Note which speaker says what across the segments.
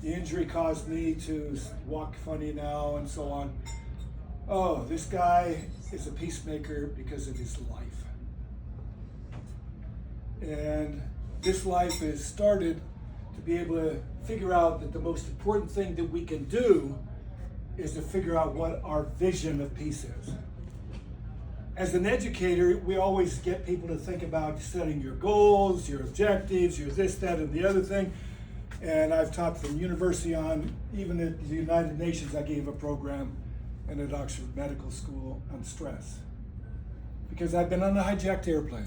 Speaker 1: the injury caused me to walk funny now and so on. Oh, this guy is a peacemaker because of his life. And this life has started to be able to figure out that the most important thing that we can do is to figure out what our vision of peace is. As an educator, we always get people to think about setting your goals, your objectives, your this, that, and the other thing. And I've taught from university on, even at the United Nations, I gave a program, and at Oxford Medical School on stress. Because I've been on a hijacked airplane,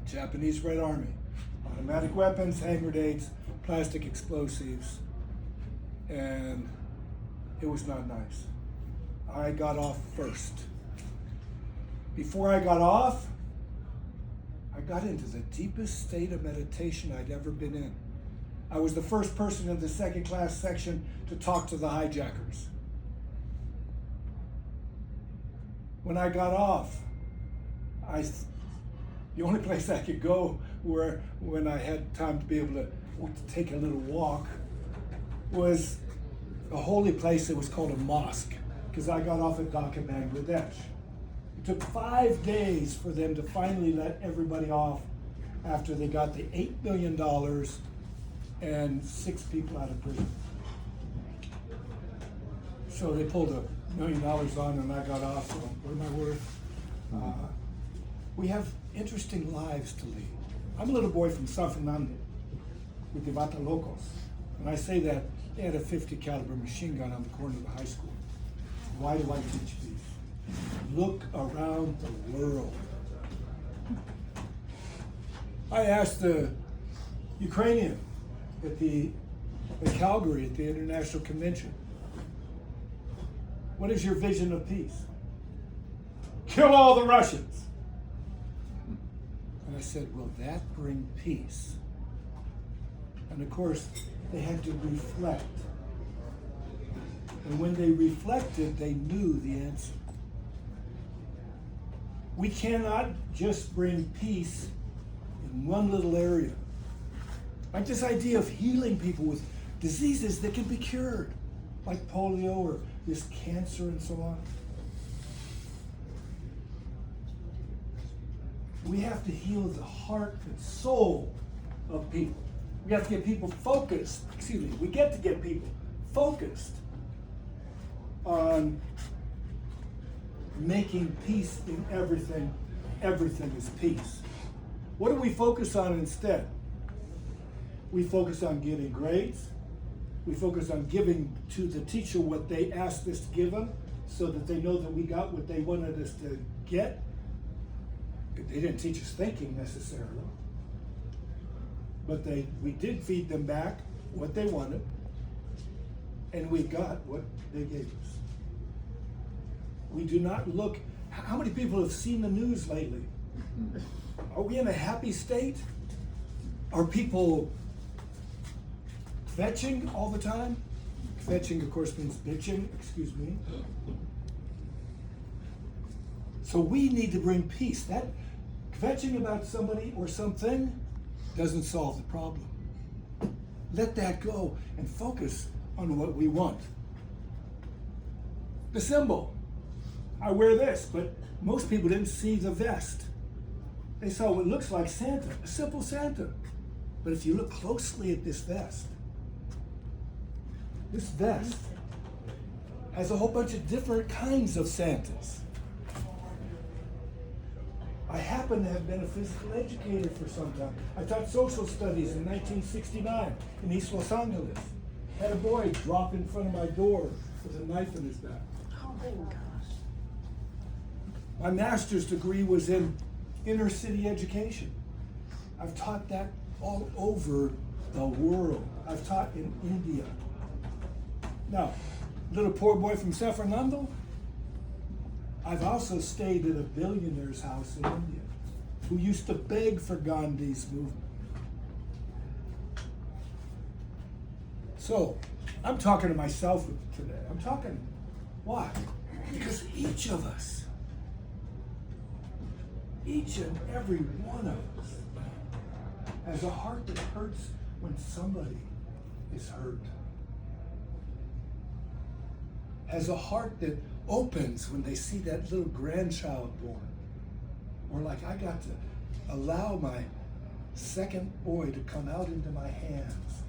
Speaker 1: Japanese Red Army, automatic weapons, hand grenades, plastic explosives, and it was not nice. I got off first. Before I got off, I got into the deepest state of meditation I'd ever been in. I was the first person in the second class section to talk to the hijackers. When I got off, the only place I could go when I had time to be able to take a little walk was a holy place that was called a mosque, because I got off at Dhaka, Bangladesh. It took 5 days for them to finally let everybody off after they got the $8 billion and 6 people out of prison. So they pulled $1 million on and I got off. So what am I worth? We have interesting lives to lead. I'm a little boy from San Fernando with the Vata Locos. And I say that they had a 50 caliber machine gun on the corner of the high school. Why do I teach these? Look around the world. I asked the Ukrainian at Calgary at the International Convention, what is your vision of peace? Kill all the Russians. And I said, will that bring peace? And of course, they had to reflect. And when they reflected, they knew the answer. We cannot just bring peace in one little area. Like this idea of healing people with diseases that can be cured, like polio or this cancer and so on. We have to heal the heart and soul of people. We have to get people focused. We get to get people focused on making peace in everything. Everything is peace. What do we focus on instead? We focus on getting grades. We focus on giving to the teacher what they asked us to give them so that they know that we got what they wanted us to get. They didn't teach us thinking necessarily, but we did feed them back what they wanted, and we got what they gave us. We do not look. How many people have seen the news lately? Are we in a happy state? Are people kvetching all the time? Kvetching, of course, means bitching, excuse me. So we need to bring peace. That kvetching about somebody or something doesn't solve the problem. Let that go and focus on what we want. The symbol. I wear this, but most people didn't see the vest. They saw what looks like Santa, a simple Santa. But if you look closely at this vest has a whole bunch of different kinds of Santas. I happen to have been a physical educator for some time. I taught social studies in 1969 in East Los Angeles. Had a boy drop in front of my door with a knife in his back.
Speaker 2: Oh my gosh.
Speaker 1: My master's degree was in inner city education. I've taught that all over the world. I've taught in India. Now, little poor boy from San Fernando, I've also stayed at a billionaire's house in India who used to beg for Gandhi's movement. So, I'm talking to myself today. Why? Because each of us, each and every one of us, has a heart that hurts when somebody is hurt. Has a heart that opens when they see that little grandchild born. Or like I got to allow my second boy to come out into my hands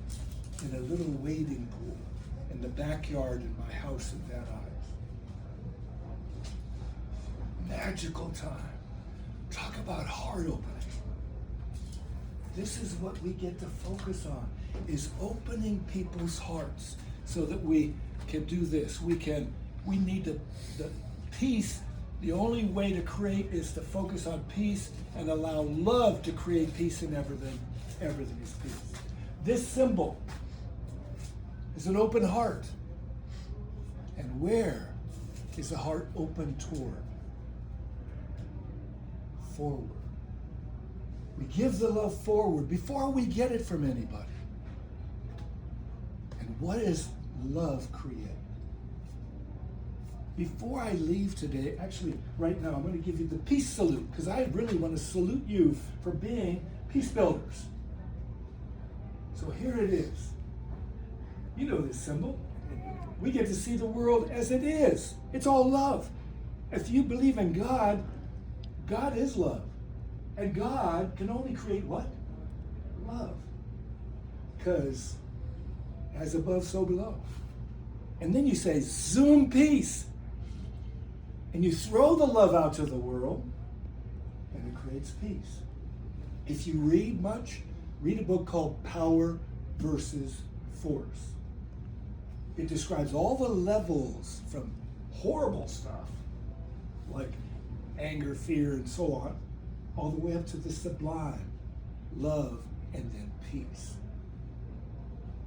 Speaker 1: in a little wading pool in the backyard in my house in Van Nuys. Magical time. Talk about heart opening. This is what we get to focus on, is opening people's hearts so that we can do this. We need the peace. The only way to create is to focus on peace and allow love to create peace in everything. Everything is peace. This symbol is an open heart. And where is the heart open toward? Forward. We give the love forward before we get it from anybody. And what does love create? Before I leave today, actually right now, I'm going to give you the peace salute, because I really want to salute you for being peace builders. So here it is. You know this symbol. We get to see the world as it is. It's all love. If you believe in God, God is love. And God can only create what? Love. Because as above, so below. And then you say, zoom peace. And you throw the love out to the world, and it creates peace. If you read much, read a book called Power versus Force. It describes all the levels from horrible stuff, like anger, fear, and so on, all the way up to the sublime, love, and then peace.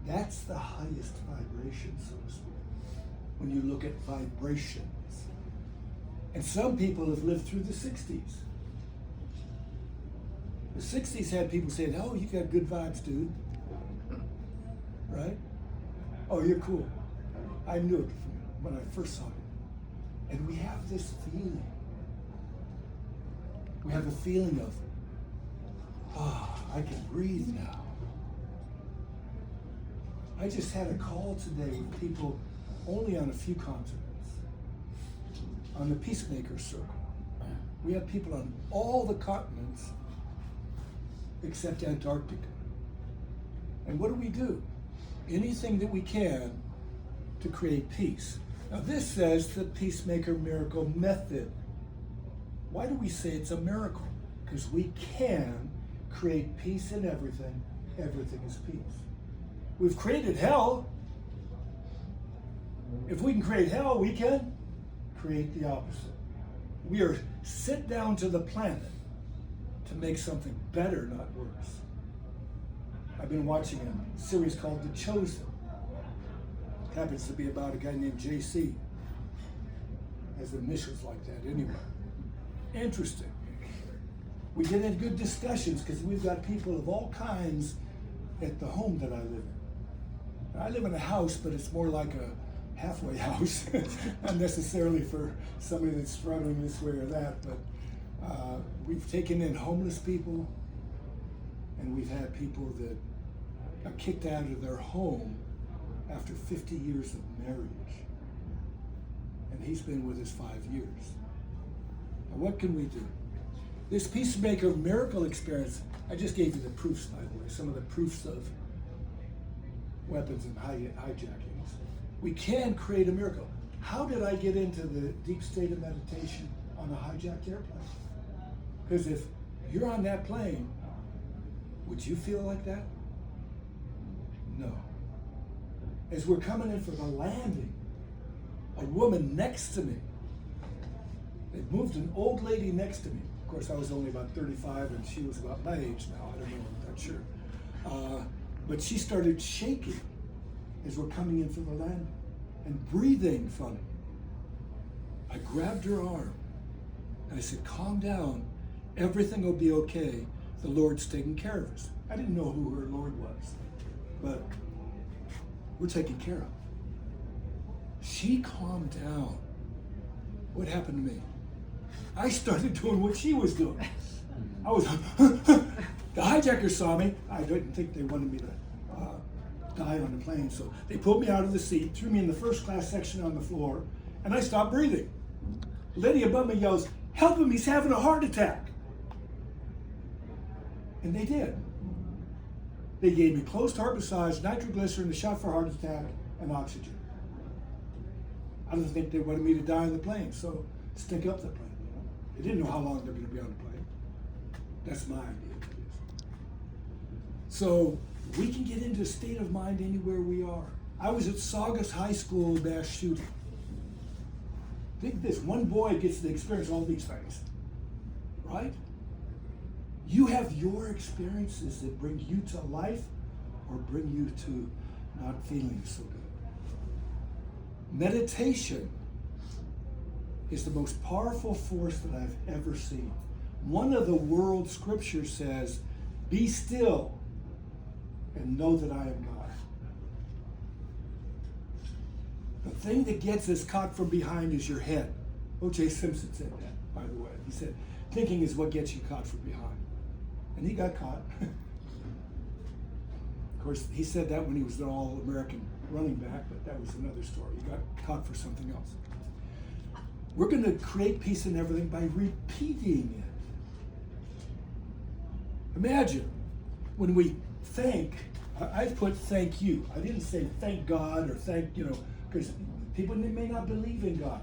Speaker 1: That's the highest vibration, so to speak, when you look at vibrations. And some people have lived through the 60s. The 60s had people saying, oh, you got good vibes, dude. Right? Oh, you're cool. I knew it when I first saw it. And we have this feeling. We have a feeling of, I can breathe now. I just had a call today with people only on a few continents. On the PeaceMaker Circle. We have people on all the continents except Antarctica. And what do? Anything that we can to create peace. Now this says the PeaceMaker Miracle Method. Why do we say it's a miracle? Because we can create peace in everything. Everything is peace. We've created hell. If we can create hell, we can create the opposite. We are sent down to the planet to make something better, not worse. I've been watching a series called The Chosen. It happens to be about a guy named JC. Has initials like that anyway. Interesting. We get in good discussions because we've got people of all kinds at the home that I live in. I live in a house, but it's more like a halfway house, not necessarily for somebody that's struggling this way or that, but we've taken in homeless people, and we've had people that are kicked out of their home after 50 years of marriage. And he's been with us 5 years. Now what can we do? This PeaceMaker miracle experience, I just gave you the proofs, by the way, some of the proofs of weapons and hijackings. We can create a miracle. How did I get into the deep state of meditation on a hijacked airplane? Because if you're on that plane, would you feel like that? No. As we're coming in for the landing, a woman next to me, they moved an old lady next to me. Of course, I was only about 35 and she was about my age now. I don't know, I'm not sure. But she started shaking as we're coming in for the landing and breathing funny. I grabbed her arm and I said, calm down. Everything will be okay. The Lord's taking care of us. I didn't know who her Lord was, but we're taken care of. She calmed down. What happened to me? I started doing what she was doing. I was, the hijackers saw me. I didn't think they wanted me to die on the plane. So they pulled me out of the seat, threw me in the first class section on the floor, and I stopped breathing. The lady above me yells, "Help him, he's having a heart attack." And they did. They gave me closed heart massage, nitroglycerin, a shot for heart attack, and oxygen. I didn't think they wanted me to die on the plane, so stick up the plane. They didn't know how long they're going to be on the plane. That's my idea. So we can get into a state of mind anywhere we are. I was at Saugus High School mass shooting. Think of this, one boy gets to experience all these things, right? You have your experiences that bring you to life or bring you to not feeling so good. Meditation is the most powerful force that I've ever seen. One of the world scriptures says, "Be still and know that I am God." The thing that gets us caught from behind is your head. O.J. Simpson said that, by the way. He said, thinking is what gets you caught from behind. And he got caught. Of course, he said that when he was an all-American running back, but that was another story. He got caught for something else. We're going to create peace in everything by repeating it. Imagine when we thank, I put thank you. I didn't say thank God or thank, because people may not believe in God.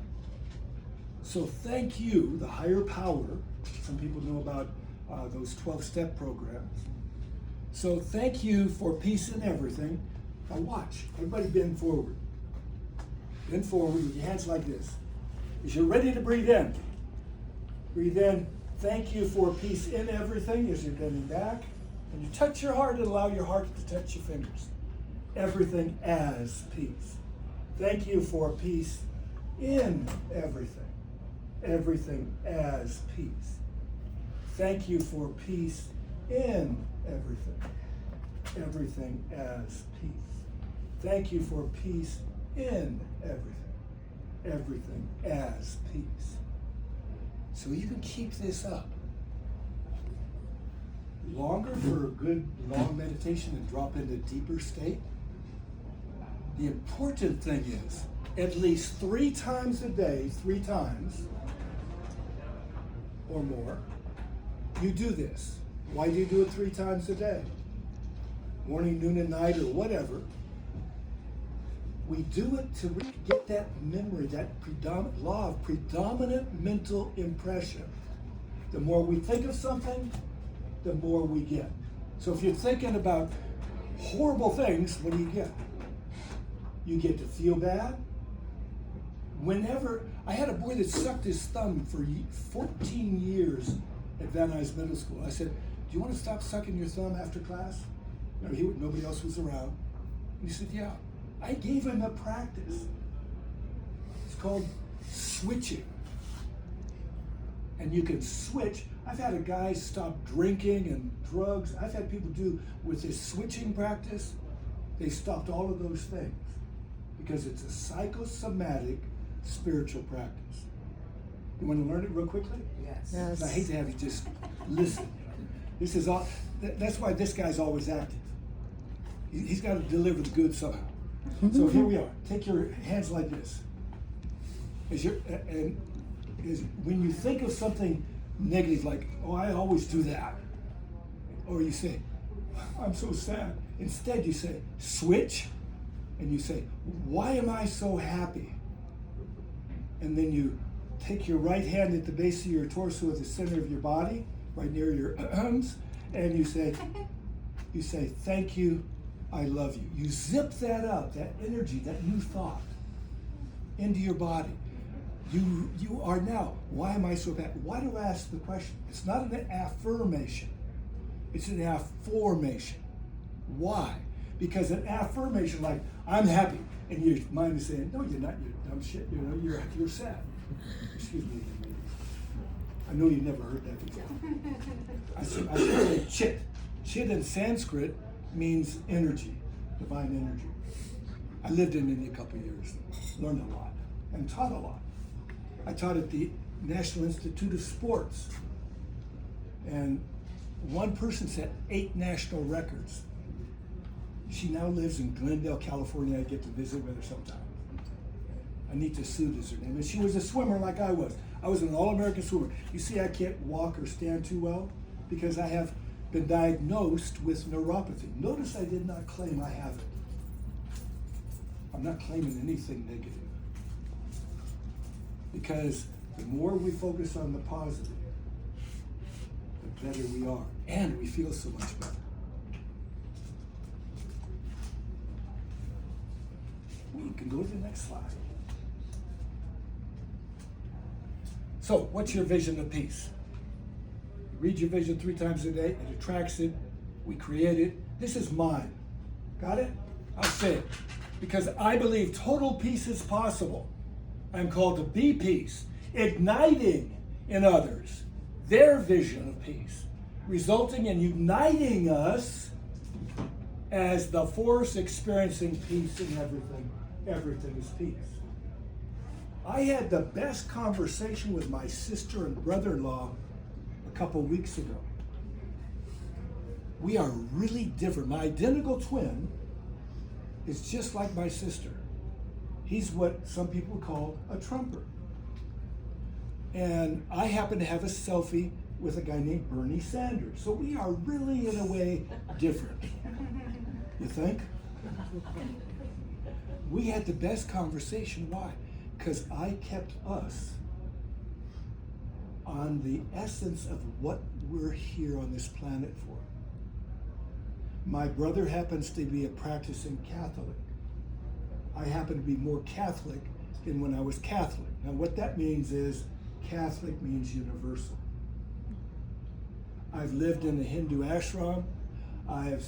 Speaker 1: So thank you, the higher power. Some people know about those 12-step programs. So thank you for peace in everything. Now watch, everybody bend forward. Bend forward with your hands like this. As you're ready to breathe in, thank you for peace in everything as you're bending back. And you touch your heart and allow your heart to touch your fingers. Everything as peace. Thank you for peace in everything. Everything as peace. Thank you for peace in everything. Everything as peace. Thank you for peace in everything. Everything as peace. So you can keep this up longer for a good long meditation and drop into a deeper state. The important thing is at least 3 times a day, 3 times or more, you do this. Why do you do it 3 times a day? Morning, noon, and night, or whatever. We do it to get that memory, that law of predominant mental impression. The more we think of something, the more we get. So if you're thinking about horrible things, what do you get? You get to feel bad. Whenever, I had a boy that sucked his thumb for 14 years at Van Nuys Middle School. I said, "Do you want to stop sucking your thumb after class?" Nobody else was around. And he said, "Yeah." I gave him a practice. It's called switching. And you can switch. I've had a guy stop drinking and drugs. I've had people do with this switching practice. They stopped all of those things because it's a psychosomatic spiritual practice. You want to learn it real quickly?
Speaker 2: Yes.
Speaker 1: I hate to have you just listen. This is all. That's why this guy's always active. He's got to deliver the goods somehow. So here we are. Take your hands like this. When you think of something negative, like, "Oh, I always do that," or you say, "I'm so sad," instead you say, switch, and you say, "Why am I so happy?" And then you take your right hand at the base of your torso at the center of your body, right near your arms, and you say, "Thank you, I love you." You zip that up, that energy, that new thought, into your body. You are now, "Why am I so bad?" Why do I ask the question? It's not an affirmation. It's an affirmation. Why? Because an affirmation, like, "I'm happy," and your mind is saying, "No, you're not, you dumb shit, you're sad." Excuse me. I know you never heard that before. I say chit. Chit in Sanskrit means energy, divine energy. I lived in India a couple of years, learned a lot, and taught a lot. I taught at the National Institute of Sports, and one person set 8 national records. She now lives in Glendale, California. I get to visit with her sometime. Anita Sood is her name. And she was a swimmer like I was. I was an all-American swimmer. You see, I can't walk or stand too well because I have been diagnosed with neuropathy. Notice I did not claim I have it. I'm not claiming anything negative. Because the more we focus on the positive, the better we are. And we feel so much better. We can go to the next slide. So, what's your vision of peace? You read your vision 3 times a day, it attracts it, we create it. This is mine. Got it? I'll say it. Because I believe total peace is possible. I'm called to be peace, igniting in others their vision of peace, resulting in uniting us as the force experiencing peace in everything. Everything is peace. I had the best conversation with my sister and brother-in-law a couple weeks ago. We are really different. My identical twin is just like my sister. He's what some people call a Trumper. And I happen to have a selfie with a guy named Bernie Sanders. So we are really, in a way, different. You think? We had the best conversation. Why? Because I kept us on the essence of what we're here on this planet for. My brother happens to be a practicing Catholic. I happen to be more Catholic than when I was Catholic. Now what that means is Catholic means universal. I've lived in a Hindu ashram. I've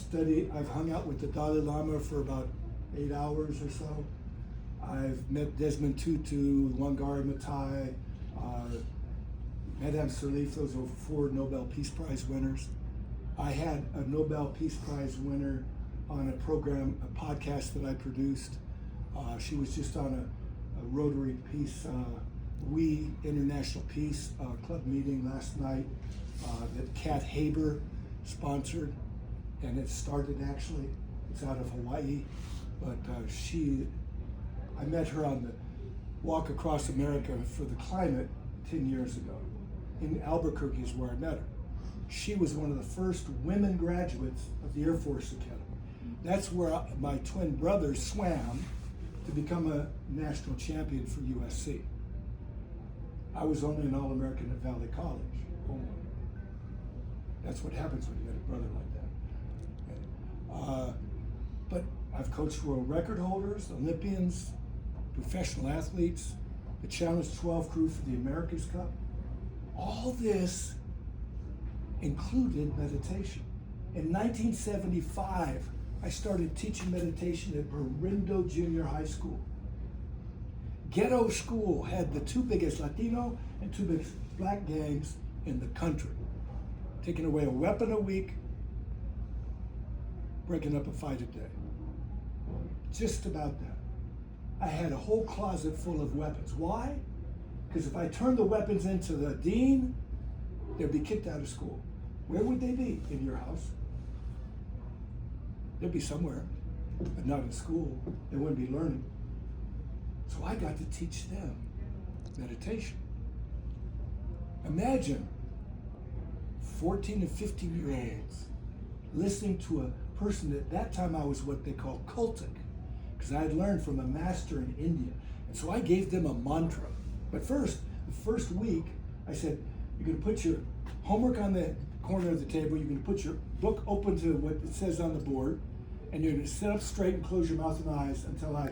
Speaker 1: hung out with the Dalai Lama for about 8 hours or so. I've met Desmond Tutu, Wangari Maathai, Madame Sirleaf. Those are 4 Nobel Peace Prize winners. I had a Nobel Peace Prize winner on a program, a podcast that I produced. She was just on a Rotary Peace, International Peace Club meeting last night that Kat Haber sponsored, and it started actually. It's out of Hawaii, but I met her on the Walk Across America for the Climate 10 years ago. In Albuquerque is where I met her. She was one of the first women graduates of the Air Force Academy. That's where my twin brother swam to become a national champion for USC. I was only an All-American at Valley College, only. That's what happens when you get a brother like that. But I've coached world record holders, Olympians, professional athletes, the Challenge 12 crew for the America's Cup. All this included meditation. In 1975, I started teaching meditation at Barindo Junior High School. Ghetto school had the 2 biggest Latino and 2 biggest black gangs in the country. Taking away a weapon a week, breaking up a fight a day. Just about that. I had a whole closet full of weapons. Why? Because if I turned the weapons into the dean, they'd be kicked out of school. Where would they be? In your house. They'd be somewhere, but not in school. They wouldn't be learning. So I got to teach them meditation. Imagine 14 and 15-year-olds listening to a person at that time I was what they call cultic, because I had learned from a master in India. And so I gave them a mantra. But first, the first week, I said, you're going to put your homework on the corner of the table, you're going to put your book open to what it says on the board, and you're going to sit up straight and close your mouth and eyes until I